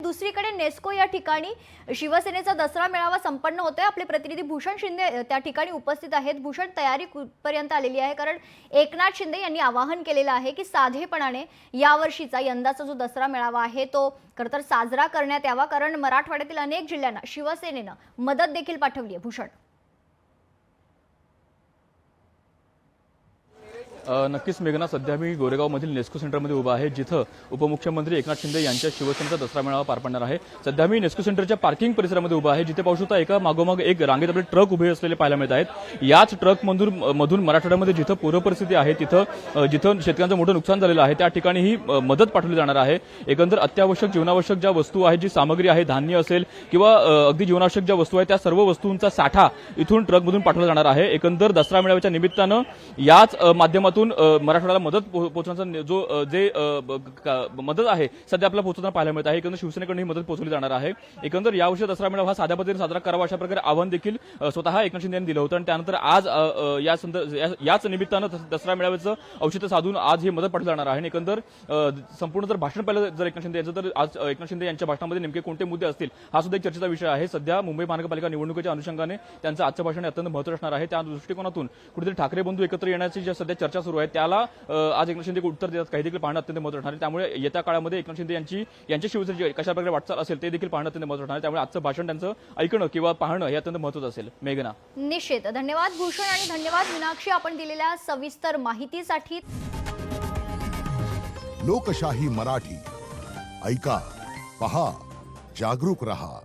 दुसरीकडे नेस्को या ठिकाणी शिवसेनेचा दसरा मेळावा संपन्न होतोय। आपले प्रतिनिधी भूषण शिंदे त्या ठिकाणी उपस्थित आहेत। भूषण, तयारी कुठपर्यंत आलेली आहे? कारण एकनाथ शिंदे यांनी आवाहन केलेलं आहे की साधेपणाने यावर्षीचा यंदाचा जो दसरा मेळावा आहे तो खरंतर साजरा करण्यात यावा, कारण मराठवाड्यातील अनेक जिल्ह्यांना शिवसेनेनं मदत देखील पाठवली आहे। भूषण, नक्कीच मेघना, सध्या मी गोरेगावमधील नेस्को सेंटरमध्ये उभा आहे, जिथं उपमुख्यमंत्री एकनाथ शिंदे यांच्या शिवसेनेचा दसरा मेळावा पार पडणार आहे। सध्या मी नेस्को सेंटरच्या पार्किंग परिसरामध्ये उभा आहे, जिथे पाहू शकता एका मागोमाग एक रांगेत आपले ट्रक उभे असलेले पाहायला मिळत आहेत। याच ट्रक मधून मराठवाड्यामध्ये जिथं पूरपरिस्थिती आहे, जिथं शेतकऱ्यांचं मोठं नुकसान झालेलं आहे, त्या ठिकाणी ही मदत पाठवली जाणार आहे। एकंदर अत्यावश्यक जीवनावश्यक ज्या वस्तू आहेत, जी सामग्री आहे, धान्य असेल किंवा अगदी जीवनावश्यक ज्या वस्तू आहेत, त्या सर्व वस्तूंचा साठा इथून ट्रकमधून पाठवला जाणार आहे। एकंदर दसरा मेळाव्याच्या निमित्तानं याच माध्यमातून मराठवाड्याला मदत पोहोचवण्याचा मदत आहे सध्या आपल्याला पोहोचताना पाहायला मिळत आहे। एकंदर शिवसेनेकडून ही मदत पोहोचवली जाणार आहे। एकंदर यावर्षी दसरा मेळावा हा साध्या पद्धतीने साजरा करावा अशा प्रकारे आवाहन देखील स्वतः एकनाथ शिंदे यांनी दिलं होतं आणि त्यानंतर आज याच निमित्तानं दसरा मेळाव्याचं औचित्य साधून आज ही मदत पाठवली जाणार आहे। एकंदर संपूर्ण जर भाषण पाहिलं जर एकनाथ शिंदे यांचं, तर आज एकनाथ शिंदे यांच्या भाषणामध्ये नेमके कोणते मुद्दे असतील हा सुद्धा एक चर्चेचा विषय आहे। सध्या मुंबई महानगरपालिका निवडणुकीच्या अनुषंगाने त्यांचं आजचं भाषण अत्यंत महत्त्वाचं असणार आहे। त्या दृष्टिकोनातून कुठेतरी ठाकरे बंधू एकत्र येण्याची जी सध्या चर्चा सुरू आहे त्याला आज एकनाथ शिंदे उत्तर देतात काही देखील पाहणं अत्यंत महत्त्वाचं आहे। त्यामुळे येत्या काळामध्ये एकनाथ शिंदे यांच्या शिवसेनेची कशा प्रकारे वाटचाल असेल ते देखील पाहणं अत्यंत महत्त्वाचं आहे। त्यामुळे आजचं भाषण त्यांचं ऐकणं किंवा पाहणं हे अत्यंत महत्त्वाचं असेल। मेघना, निश्चित धन्यवाद भूषण आणि धन्यवाद मीनाक्षी आपण दिलेल्या सविस्तर माहितीसाठी। लोकशाही मराठी ऐका, पहा, जागरूक रहा।